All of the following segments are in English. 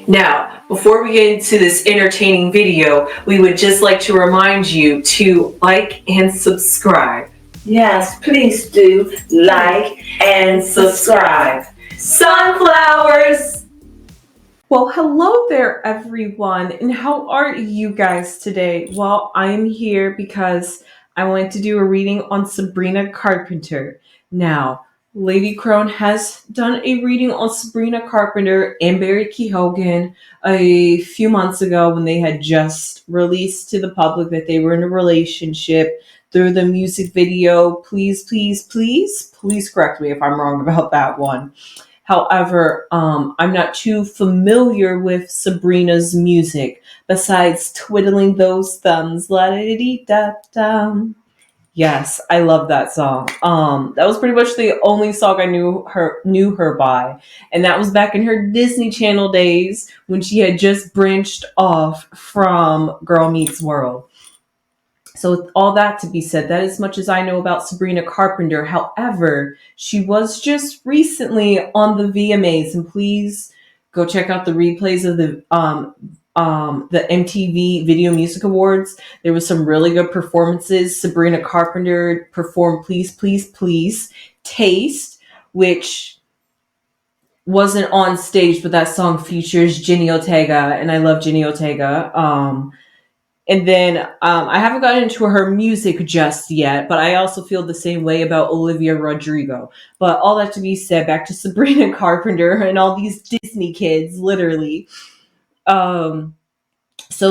Now, before we get into this entertaining video, we would just like to remind you to like and subscribe. Yes, please do like and subscribe. Sunflowers! Well, hello there, everyone, and how are you guys today? Well, I am here because I wanted to do a reading on Sabrina Carpenter. Now, Lady Crone has done a reading on Sabrina Carpenter and Barry Keoghan a few months ago when they had just released to the public that they were in a relationship through the music video. Please correct me if I'm wrong about that one. However, I'm not too familiar with Sabrina's music besides twiddling those thumbs. La da dee da dum. Yes, I love that song. That was pretty much the only song I knew her by, and that was back in her Disney Channel days when she had just branched off from Girl Meets World. So with all that to be said, that is as much as I know about Sabrina Carpenter. However, she was just recently on the VMAs, and please go check out the replays of the MTV Video Music Awards. There was some really good performances. Sabrina Carpenter performed Please, Taste, which wasn't on stage, but that song features Jenny Ortega, and I love Jenny Ortega. And then I haven't gotten into her music just yet, but I also feel the same way about Olivia Rodrigo. But all that to be said, back to Sabrina Carpenter and all these Disney kids, literally. So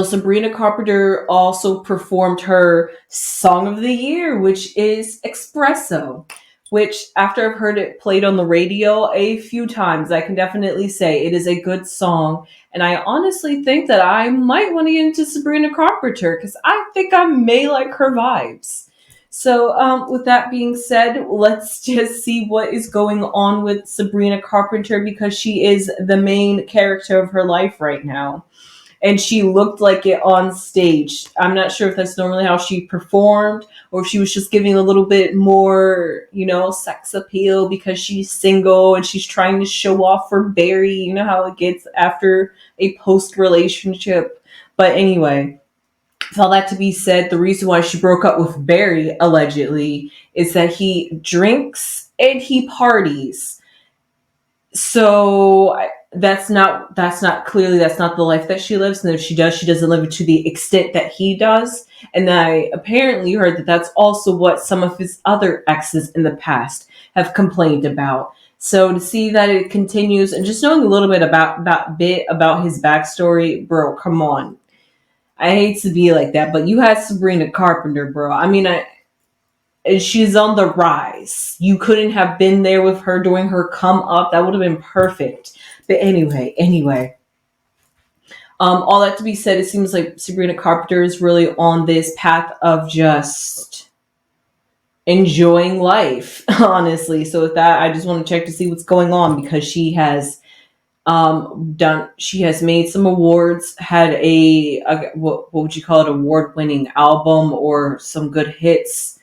Sabrina Carpenter also performed her Song of the Year, which is Espresso, which after I've heard it played on the radio a few times, I can definitely say it is a good song. And I honestly think that I might want to get into Sabrina Carpenter because I think I may like her vibes. So with that being said, let's just see what is going on with Sabrina Carpenter because she is the main character of her life right now. And she looked like it on stage. I'm not sure if that's normally how she performed or if she was just giving a little bit more, sex appeal because she's single and she's trying to show off for Barry. You know how it gets after a post-relationship. But anyway, with all that to be said, the reason why she broke up with Barry, allegedly, is that he drinks and he parties. So that's not the life that she lives, and if she does, she doesn't live it to the extent that he does. And I apparently heard that that's also what some of his other exes in the past have complained about. So to see that it continues, and just knowing a little bit about his backstory, bro, come on. I hate to be like that, but you had Sabrina Carpenter, bro. I mean, and she's on the rise. You couldn't have been there with her doing her come up. That would have been perfect. But anyway. All that to be said, it seems like Sabrina Carpenter is really on this path of just enjoying life, honestly. So with that, I just want to check to see what's going on because she has made some awards, had what would you call it, award-winning album or some good hits.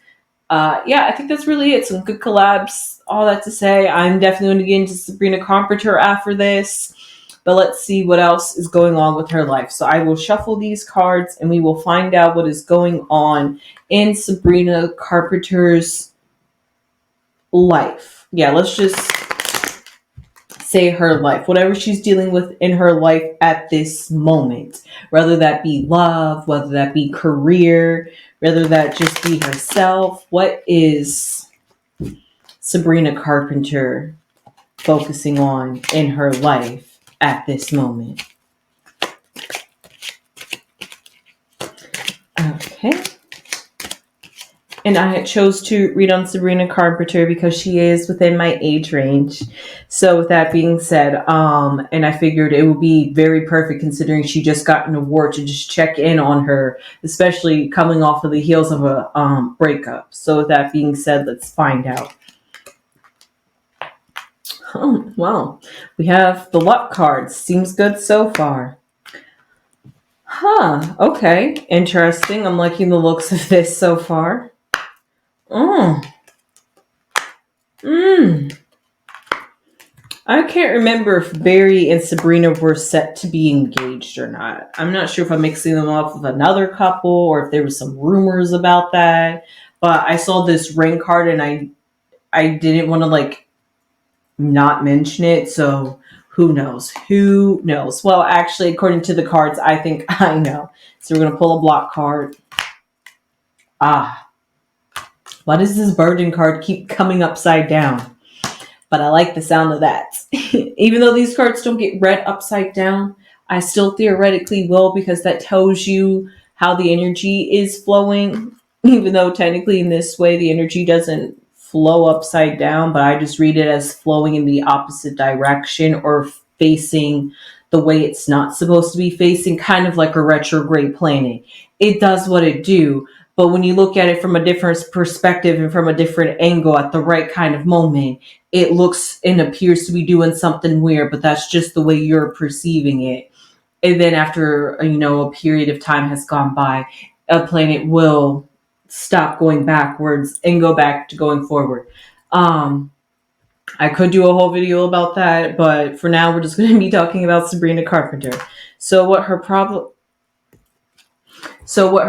I think that's really it. Some good collabs. All that to say, I'm definitely going to get into Sabrina Carpenter after this. But let's see what else is going on with her life. So I will shuffle these cards and we will find out what is going on in Sabrina Carpenter's life. Yeah, let's just say her life. Whatever she's dealing with in her life at this moment. Whether that be love, whether that be career, whether that just be herself. What is Sabrina Carpenter focusing on in her life at this moment? Okay. And I chose to read on Sabrina Carpenter because she is within my age range. So with that being said, and I figured it would be very perfect considering she just got an award to just check in on her, especially coming off of the heels of a breakup. So with that being said, let's find out. Oh, well, we have the luck cards. Seems good so far. Okay. Interesting. I'm liking the looks of this so far. I can't remember if Barry and Sabrina were set to be engaged or not. I'm not sure if I'm mixing them up with another couple or if there was some rumors about that. But I saw this ring card and I didn't want to like not mention it. So who knows? Who knows? Well, actually, according to the cards, I think I know. So we're gonna pull a block card. Ah, why does this burden card keep coming upside down? But I like the sound of that. Even though these cards don't get read upside down, I still theoretically will because that tells you how the energy is flowing. Even though technically in this way the energy doesn't flow upside down, but I just read it as flowing in the opposite direction or facing the way it's not supposed to be facing, kind of like a retrograde planet. It does what it do, but when you look at it from a different perspective and from a different angle at the right kind of moment, it looks and appears to be doing something weird, but that's just the way you're perceiving it. And then after, a period of time has gone by, a planet will stop going backwards and go back to going forward. I could do a whole video about that, but for now we're just going to be talking about Sabrina Carpenter. So what her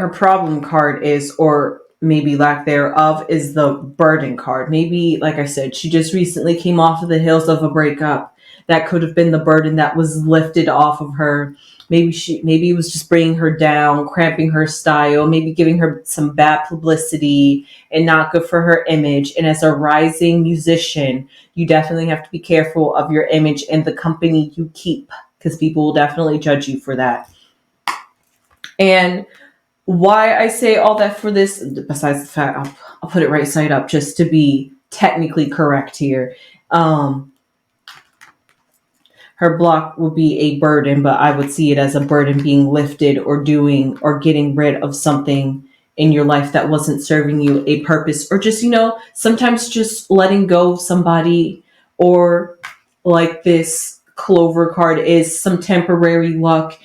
problem card is, or maybe lack thereof, is the burden card. Maybe, like I said, she just recently came off of the hills of a breakup. That could have been the burden that was lifted off of her. Maybe it was just bringing her down, cramping her style, maybe giving her some bad publicity and not good for her image. And as a rising musician, you definitely have to be careful of your image and the company you keep, because people will definitely judge you for that. And why I say all that for this, besides the fact I'll put it right side up just to be technically correct here. Her block would be a burden, but I would see it as a burden being lifted or doing or getting rid of something in your life that wasn't serving you a purpose, or just, sometimes just letting go of somebody, or like this clover card is some temporary luck,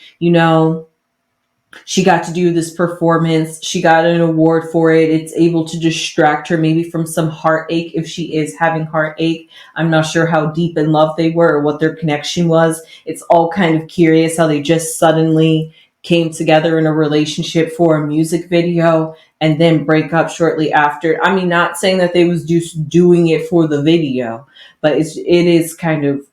she got to do this performance. She got an award for it. It's able to distract her maybe from some heartache if she is having heartache. I'm not sure how deep in love they were or what their connection was. It's all kind of curious how they just suddenly came together in a relationship for a music video and then break up shortly after. I mean, not saying that they was just doing it for the video, but it is kind of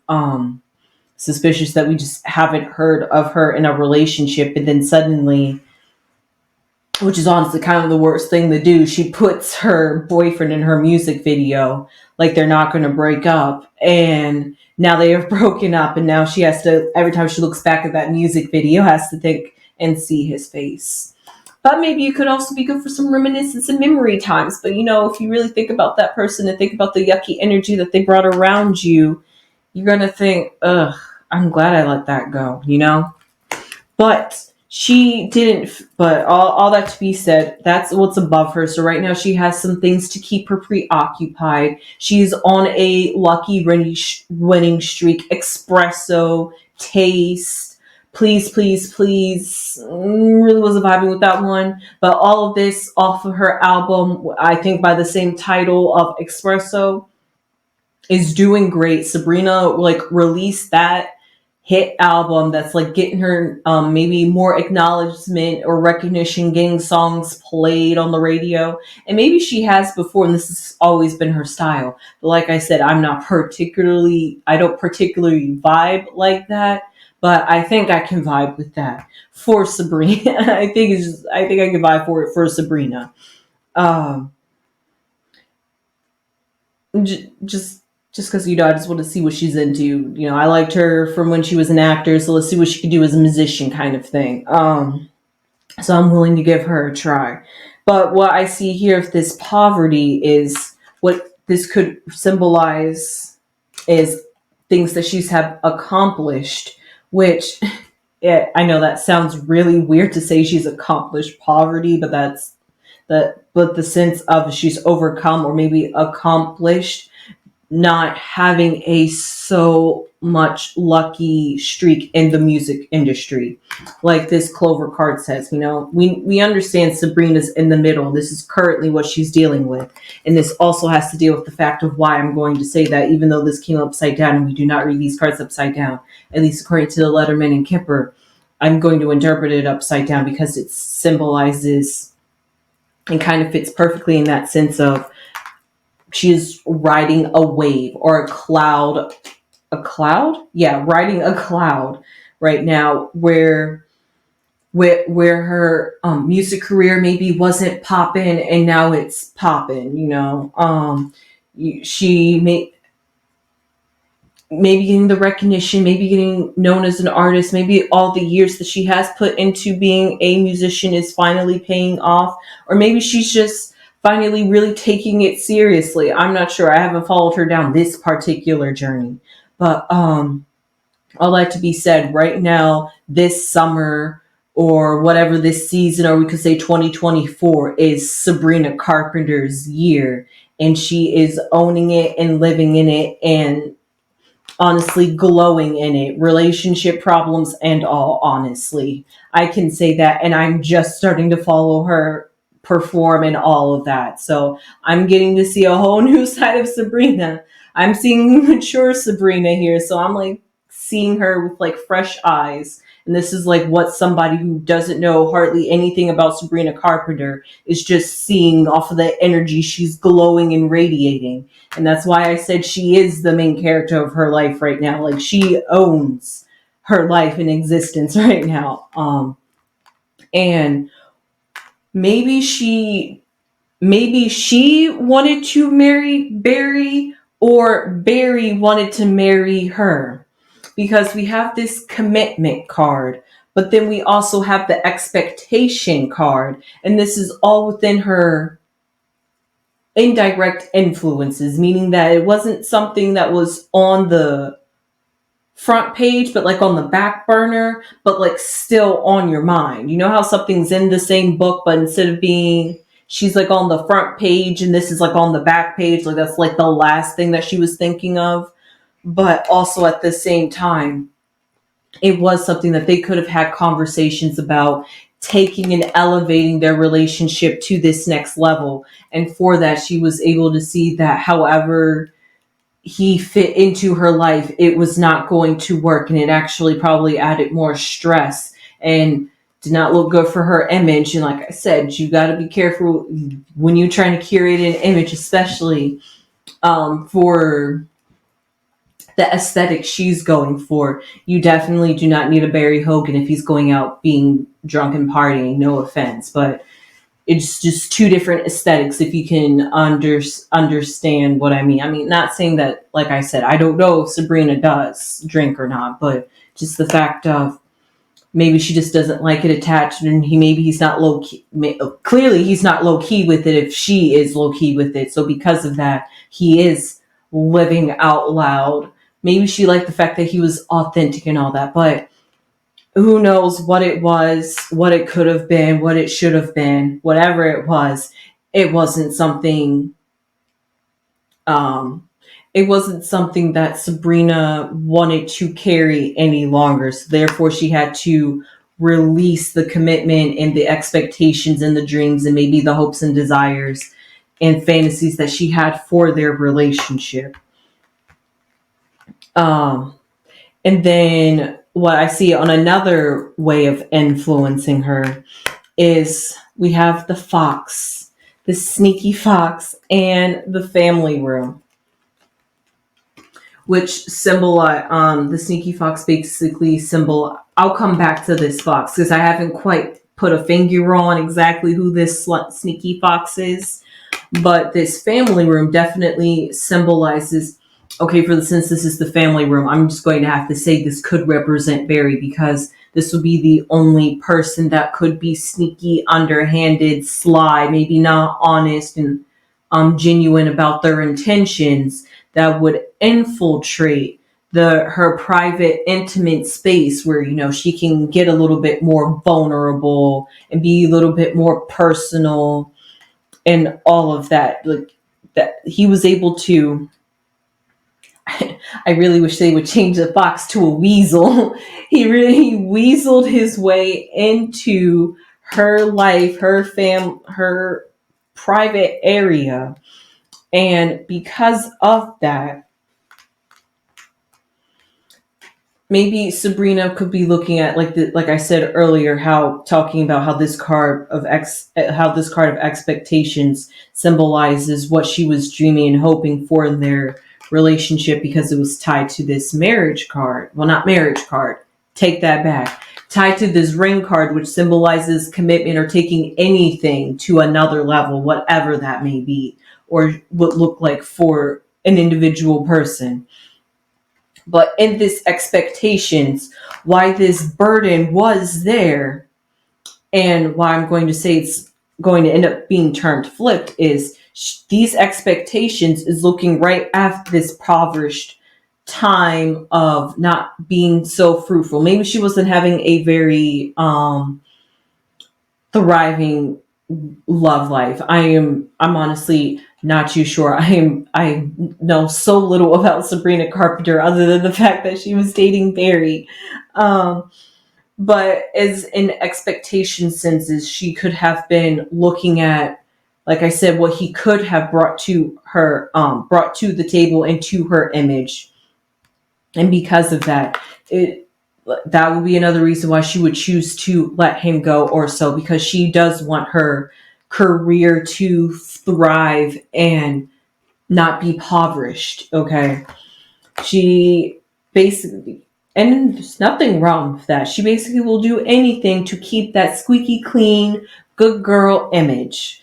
suspicious that we just haven't heard of her in a relationship, and then suddenly, which is honestly kind of the worst thing to do, she puts her boyfriend in her music video like they're not going to break up, and now they have broken up, and now she has to, every time she looks back at that music video, has to think and see his face. But maybe it could also be good for some reminiscence and memory times. But if you really think about that person and think about the yucky energy that they brought around you, you're going to think, ugh, I'm glad I let that go, But she didn't, but all that to be said, that's what's above her. So right now she has some things to keep her preoccupied. She's on a lucky winning streak. Espresso, taste, please, please, please. Really wasn't vibing with that one. But all of this off of her album, I think by the same title of Espresso, is doing great. Sabrina released that hit album that's getting her maybe more acknowledgement or recognition, getting songs played on the radio. And maybe she has before, and this has always been her style. But like I said, I don't particularly vibe like that, but I think I can vibe with that for Sabrina. I think I can vibe for Sabrina. Just because, I just want to see what she's into. I liked her from when she was an actor, so let's see what she can do as a musician kind of thing. So I'm willing to give her a try. But what I see here, if this poverty is what this could symbolize, is things that she's have accomplished, which I know that sounds really weird to say she's accomplished poverty, but but the sense of she's overcome or maybe accomplished not having a so much lucky streak in the music industry. Like this Clover card says, we understand Sabrina's in the middle. This is currently what she's dealing with. And this also has to deal with the fact of why I'm going to say that, even though this came upside down and we do not read these cards upside down, at least according to the Letterman and Kipper, I'm going to interpret it upside down because it symbolizes and kind of fits perfectly in that sense of she is riding a wave or a cloud. A cloud? Yeah, riding a cloud right now where her music career maybe wasn't popping and now it's popping, she maybe getting the recognition, maybe getting known as an artist, maybe all the years that she has put into being a musician is finally paying off, or maybe she's just finally really taking it seriously. I'm not sure. I haven't followed her down this particular journey, but all that to be said, right now, this summer or whatever this season, or we could say 2024, is Sabrina Carpenter's year, and she is owning it and living in it and honestly glowing in it, relationship problems and all. Honestly, I can say that, and I'm just starting to follow her perform and all of that, so I'm getting to see a whole new side of Sabrina. I'm seeing mature Sabrina here, so I'm like seeing her with like fresh eyes. And this is like what somebody who doesn't know hardly anything about Sabrina Carpenter is just seeing off of the energy she's glowing and radiating. And that's why I said she is the main character of her life right now. Like, she owns her life and existence right now. And maybe she wanted to marry Barry, or Barry wanted to marry her, because we have this commitment card, but then we also have the expectation card, and this is all within her indirect influences, meaning that it wasn't something that was on the front page, but like on the back burner, but like still on your mind. You know how something's in the same book, but instead of being, she's like on the front page and this is like on the back page, like that's like the last thing that she was thinking of. But also at the same time, it was something that they could have had conversations about, taking and elevating their relationship to this next level. And for that, she was able to see that however he fit into her life, it was not going to work. And it actually probably added more stress and did not look good for her image. And like I said, you got to be careful when you're trying to curate an image, especially for the aesthetic she's going for. You definitely do not need a Barry Hogan if he's going out being drunk and partying. No offense, but it's just two different aesthetics, if you can understand what I mean. I mean, not saying that, like I said, I don't know if Sabrina does drink or not, but just the fact of maybe she just doesn't like it attached, and he's not low key. Clearly, he's not low key with it if she is low key with it. So because of that, he is living out loud. Maybe she liked the fact that he was authentic and all that, but who knows what it was, what it could have been, what it should have been, whatever it wasn't something, it wasn't something that Sabrina wanted to carry any longer. So therefore she had to release the commitment and the expectations and the dreams and maybe the hopes and desires and fantasies that she had for their relationship. And then what I see on another way of influencing her is we have the fox, the sneaky fox, and the family room, which symbolize the sneaky fox basically symbol. I'll come back to this fox because I haven't quite put a finger on exactly who this sneaky fox is, but this family room definitely symbolizes. Okay, since this is the family room, I'm just going to have to say this could represent Barry, because this would be the only person that could be sneaky, underhanded, sly, maybe not honest and genuine about their intentions, that would infiltrate her private, intimate space where, she can get a little bit more vulnerable and be a little bit more personal and all of that. Like that, he was able to I really wish they would change the fox to a weasel. He weaseled his way into her life, her private area. And because of that, maybe Sabrina could be looking at like I said earlier, how talking about how this card of expectations symbolizes what she was dreaming and hoping for in their relationship, because it was tied to this marriage card. Well, not marriage card. Take that back. Tied to this ring card, which symbolizes commitment or taking anything to another level, whatever that may be, or would look like for an individual person. But in this expectations, why this burden was there, and why I'm going to say it's going to end up being termed flipped, is these expectations is looking right after this impoverished time of not being so fruitful. Maybe she wasn't having a very thriving love life. I'm honestly not too sure. I know so little about Sabrina Carpenter other than the fact that she was dating Barry. But as in expectation senses, she could have been looking at, like I said, what he could have brought to her, brought to the table and to her image. And because of that, that would be another reason why she would choose to let him go or so, because she does want her career to thrive and not be impoverished. Okay. She basically, and there's nothing wrong with that. She basically will do anything to keep that squeaky clean, good girl image.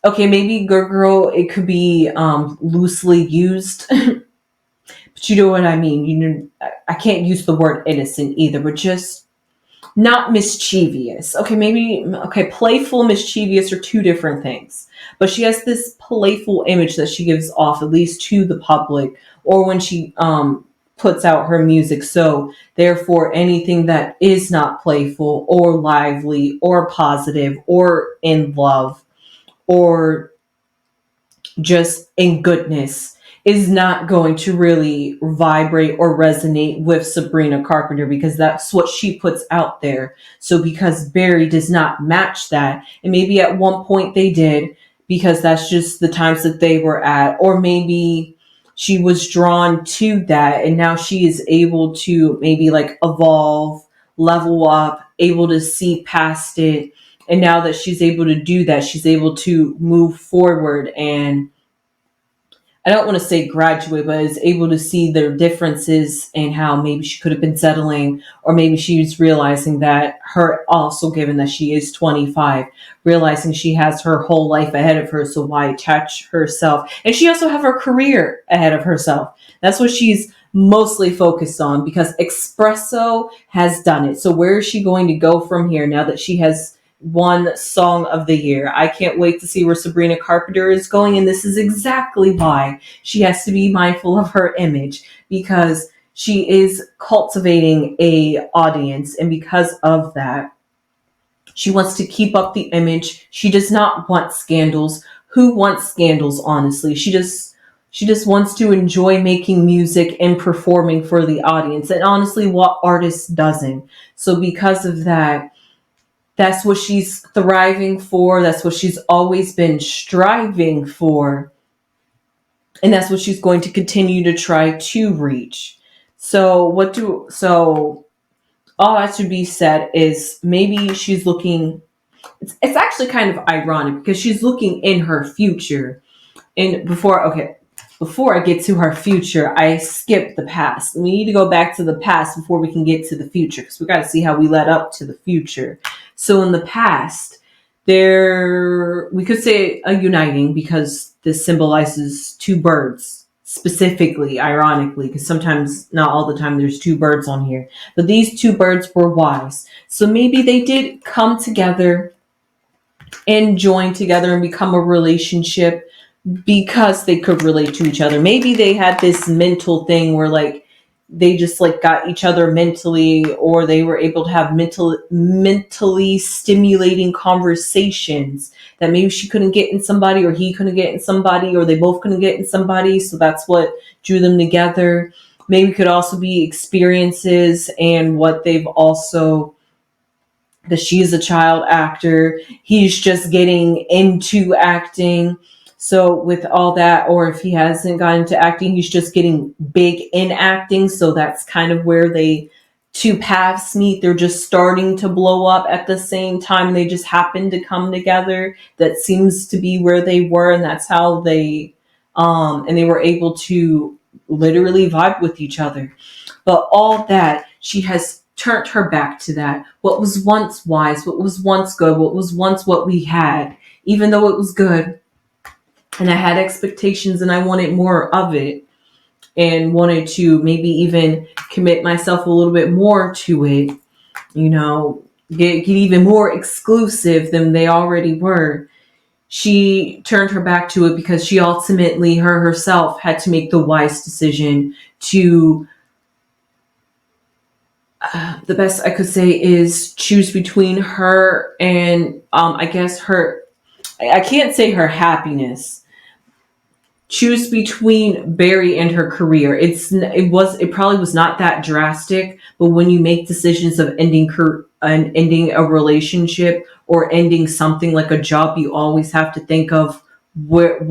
Okay, maybe good girl, it could be loosely used. But you know what I mean. You know, I can't use the word innocent either, but just not mischievous. Okay, playful, mischievous are two different things. But she has this playful image that she gives off, at least to the public, or when she puts out her music. So therefore, anything that is not playful or lively or positive or in love or just in goodness is not going to really vibrate or resonate with Sabrina Carpenter, because that's what she puts out there. So because Barry does not match that, and maybe at one point they did, because that's just the times that they were at, or maybe she was drawn to that and now she is able to maybe like evolve, level up, able to see past it. And now that she's able to do that, she's able to move forward and, I don't want to say graduate, but is able to see their differences and how maybe she could have been settling, or maybe she's realizing that her, also given that she is 25, realizing she has her whole life ahead of her. So why attach herself? And she also have her career ahead of herself. That's what she's mostly focused on, because Espresso has done it. So where is she going to go from here now that she has won Song of the Year? I can't wait to see where Sabrina Carpenter is going, and this is exactly why she has to be mindful of her image, because she is cultivating a audience, and because of that, she wants to keep up the image. She does not want scandals. Who wants scandals, honestly? She just wants to enjoy making music and performing for the audience, and honestly, what artist doesn't? So because of that, that's what she's thriving for. That's what she's always been striving for. And that's what she's going to continue to try to reach. So all that should be said is maybe she's looking, it's actually kind of ironic because she's looking in her future. And before I get to her future, I skipped the past. We need to go back to the past before we can get to the future, because we got to see how we led up to the future. So in the past, we could say a uniting, because this symbolizes two birds, specifically, ironically, because sometimes, not all the time, there's two birds on here. But these two birds were wise. So maybe they did come together and join together and become a relationship because they could relate to each other. Maybe they had this mental thing where, like, they just like got each other mentally, or they were able to have mentally stimulating conversations that maybe she couldn't get in somebody, or he couldn't get in somebody, or they both couldn't get in somebody. So that's what drew them together. Maybe it could also be experiences and what they've also, that she is a child actor. He's just getting into acting. So with all that, or if he hasn't gotten into acting, he's just getting big in acting. So that's kind of where they two paths meet. They're just starting to blow up at the same time. They just happen to come together. That seems to be where they were, and that's how they and they were able to literally vibe with each other. But all that, she has turned her back to that. What was once wise, what was once good, what was once what we had, even though it was good. And I had expectations and I wanted more of it, and wanted to maybe even commit myself a little bit more to it, you know, get even more exclusive than they already were. She turned her back to it because she ultimately, herself, had to make the wise decision to, the best I could say is choose between her and, I guess her, I can't say her happiness. Choose between Barry and her career. It probably was not that drastic, but when you make decisions of ending a relationship or ending something like a job, you always have to think of what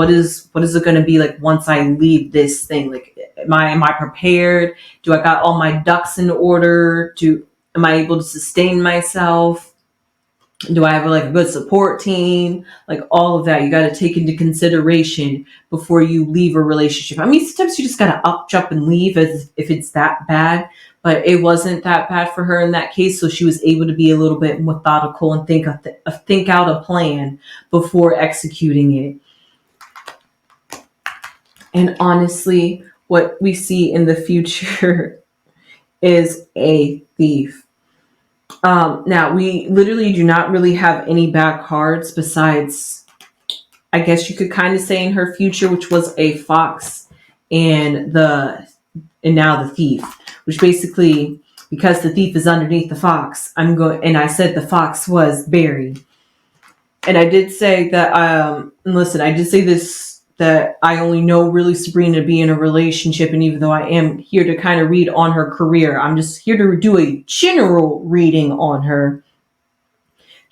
is it going to be like once I leave this thing? Like, am I prepared? Do I got all my ducks in order? Am I able to sustain myself? Do I have like a good support team? Like all of that, you got to take into consideration before you leave a relationship. I mean, sometimes you just got to up, jump, and leave as if it's that bad. But it wasn't that bad for her in that case, so she was able to be a little bit methodical and think out a plan before executing it. And honestly, what we see in the future is a thief. Now, we literally do not really have any bad cards besides, I guess you could kind of say, in her future, which was a fox and now the thief, which basically, because the thief is underneath the fox, and I said the fox was Barry. And I did say that, listen, I did say this, that I only know really Sabrina to be in a relationship, and even though I am here to kind of read on her career, I'm just here to do a general reading on her.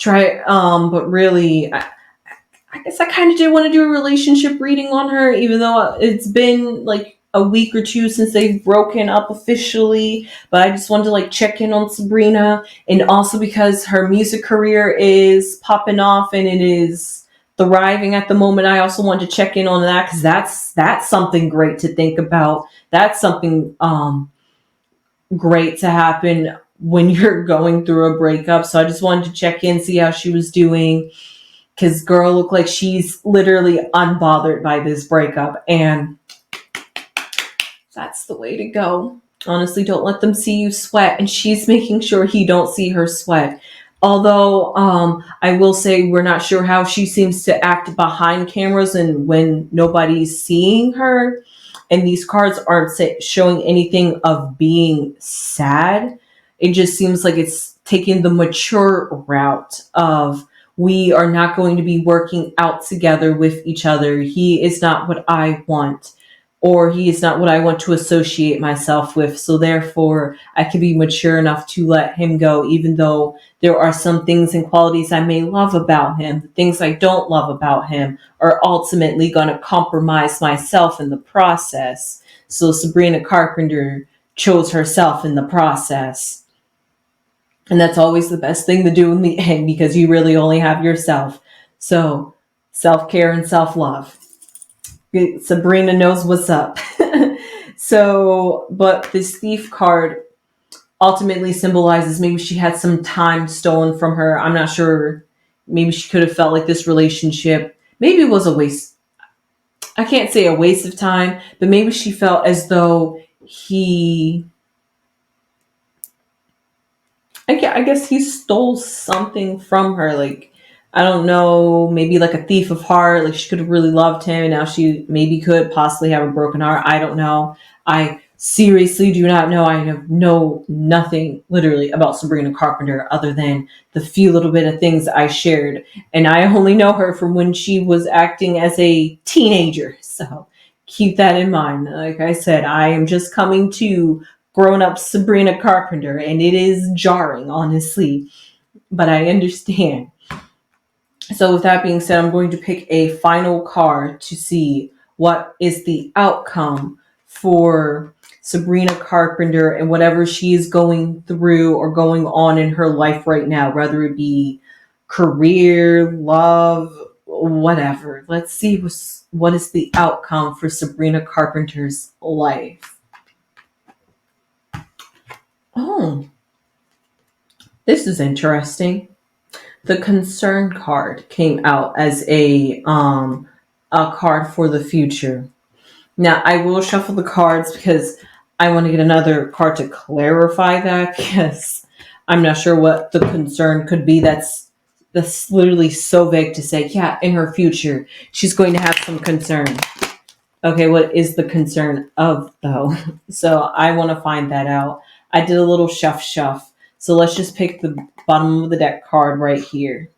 But really, I guess I kind of did want to do a relationship reading on her, even though it's been like a week or two since they've broken up officially. But I just wanted to like check in on Sabrina, and also because her music career is popping off and it is thriving at the moment, I also wanted to check in on that, because that's something great to think about. That's something great to happen when you're going through a breakup. So I just wanted to check in, see how she was doing, because girl looked like she's literally unbothered by this breakup, and that's the way to go. Honestly, don't let them see you sweat, and she's making sure he don't see her sweat. Although I will say we're not sure how she seems to act behind cameras and when nobody's seeing her. And these cards aren't showing anything of being sad. It just seems like it's taking the mature route of, we are not going to be working out together with each other. He is not what I want, or he is not what I want to associate myself with. So therefore, I can be mature enough to let him go, even though there are some things and qualities I may love about him. The things I don't love about him are ultimately going to compromise myself in the process. So Sabrina Carpenter chose herself in the process. And that's always the best thing to do in the end, because you really only have yourself. So self-care and self-love. Sabrina knows what's up. So, but this thief card ultimately symbolizes maybe she had some time stolen from her. I'm not sure. Maybe she could have felt like this relationship, maybe it was a waste. I can't say a waste of time, but maybe she felt as though I guess he stole something from her. Like, I don't know, maybe like a thief of heart. Like, she could have really loved him, and now she maybe could possibly have a broken heart. I don't know. I seriously do not know. I know nothing literally about Sabrina Carpenter other than the few little bit of things I shared. And I only know her from when she was acting as a teenager. So keep that in mind. Like I said, I am just coming to grown up Sabrina Carpenter, and it is jarring, honestly. But I understand. So, with that being said, I'm going to pick a final card to see what is the outcome for Sabrina Carpenter and whatever she is going through or going on in her life right now, whether it be career, love, whatever. Let's see what is the outcome for Sabrina Carpenter's life. Oh, this is interesting. The concern card came out as a card for the future. Now I will shuffle the cards because I want to get another card to clarify that, because I'm not sure what the concern could be. That's literally so vague to say, yeah, in her future she's going to have some concern. Okay, what is the concern of though? So I want to find that out. I did a little shuff. So let's just pick the bottom of the deck card right here.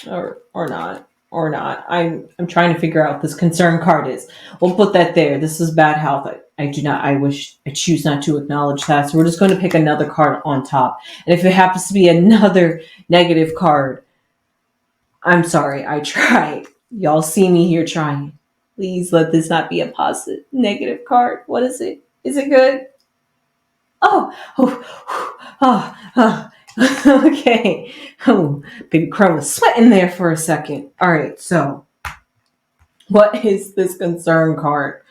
Or not. I'm trying to figure out what this concern card is. We'll put that there. This is bad health. I choose not to acknowledge that. So we're just going to pick another card on top. And if it happens to be another negative card, I'm sorry, I tried. Y'all see me here trying. Please let this not be a positive negative card. What is it? Is it good? Oh. Okay. Oh, baby Crone was sweating there for a second. All right, so what is this concern card?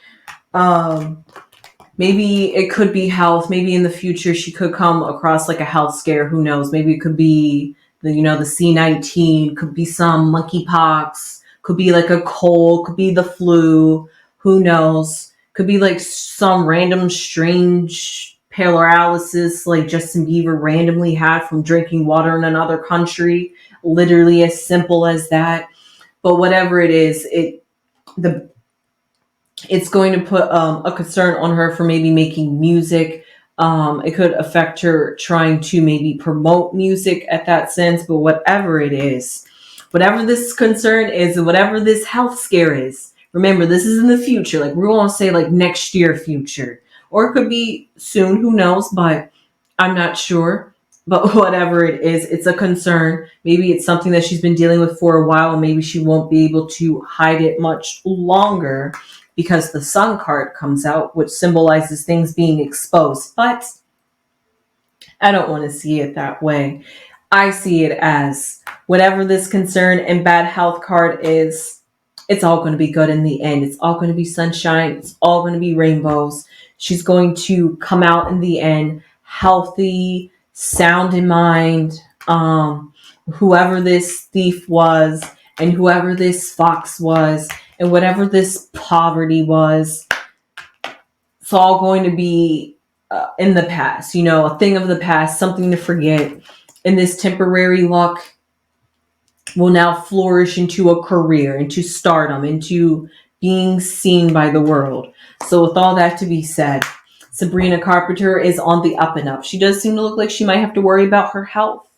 Maybe it could be health. Maybe in the future she could come across like a health scare. Who knows? Maybe it could be the C-19. Could be some monkeypox. Could be like a cold. Could be the flu. Who knows? Could be like some random strange paralysis like Justin Bieber randomly had from drinking water in another country. Literally as simple as that. But whatever it is, it's going to put a concern on her for maybe making music. It could affect her trying to maybe promote music at that sense. But whatever it is, whatever this concern is, whatever this health scare is, remember, this is in the future. Like, we're going to say like next year future. Or it could be soon, who knows, but I'm not sure. But whatever it is, it's a concern. Maybe it's something that she's been dealing with for a while, and maybe she won't be able to hide it much longer because the Sun card comes out, which symbolizes things being exposed. But I don't want to see it that way. I see it as whatever this concern and bad health card is, it's all going to be good in the end. It's all going to be sunshine. It's all going to be rainbows. She's going to come out in the end healthy, sound in mind. Whoever this thief was and whoever this fox was and whatever this poverty was, it's all going to be in the past, a thing of the past, something to forget. And this temporary luck will now flourish into a career, into stardom, into being seen by the world. So with all that to be said, Sabrina Carpenter is on the up and up. She does seem to look like she might have to worry about her health,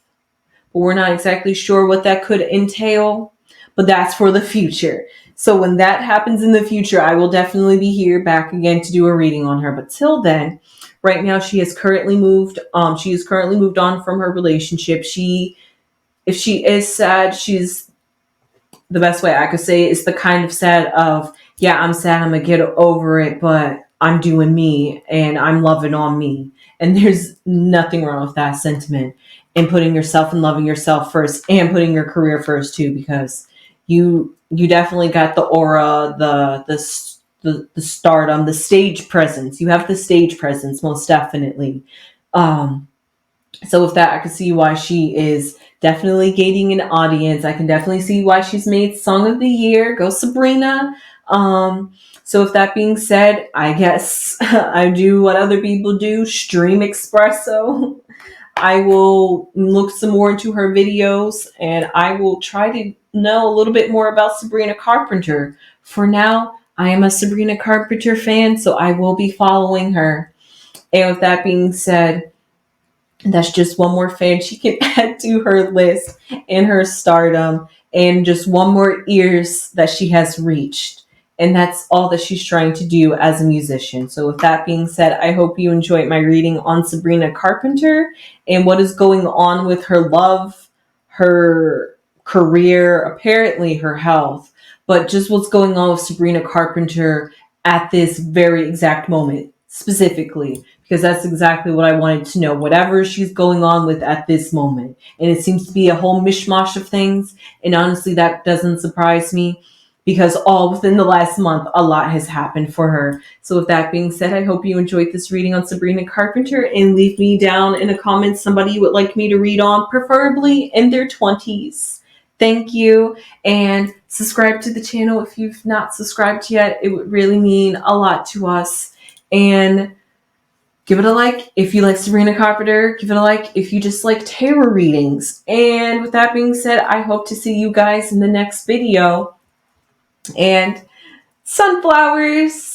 but we're not exactly sure what that could entail, but that's for the future. So when that happens in the future, I will definitely be here back again to do a reading on her. But till then, right now she has currently moved on from her relationship. If she is sad, she's, the best way I could say it is the kind of sad of, yeah, I'm sad, I'm gonna get over it, but I'm doing me and I'm loving on me. And there's nothing wrong with that sentiment and putting yourself and loving yourself first and putting your career first too, because you definitely got the aura, the stardom, the stage presence. You have the stage presence, most definitely. So with that, I can see why she is definitely gaining an audience. I can definitely see why she's made Song of the Year. Go Sabrina. So with that being said, I guess I do what other people do, stream espresso. I will look some more into her videos and I will try to know a little bit more about Sabrina Carpenter. For now, I am a Sabrina Carpenter fan, so I will be following her. And with that being said, that's just one more fan she can add to her list and her stardom, and just one more ears that she has reached. And that's all that she's trying to do as a musician. So, with that being said, I hope you enjoyed my reading on Sabrina Carpenter and what is going on with her love, her career, apparently her health, but just what's going on with Sabrina Carpenter at this very exact moment, specifically, because that's exactly what I wanted to know. Whatever she's going on with at this moment. And it seems to be a whole mishmash of things. And honestly, that doesn't surprise me because all within the last month, a lot has happened for her. So with that being said, I hope you enjoyed this reading on Sabrina Carpenter, and leave me down in the comments somebody you would like me to read on, preferably in their 20s. Thank you, and subscribe to the channel if you've not subscribed yet. It would really mean a lot to us. And give it a like if you like Sabrina Carpenter. Give it a like if you just like tarot readings. And with that being said, I hope to see you guys in the next video. And sunflowers!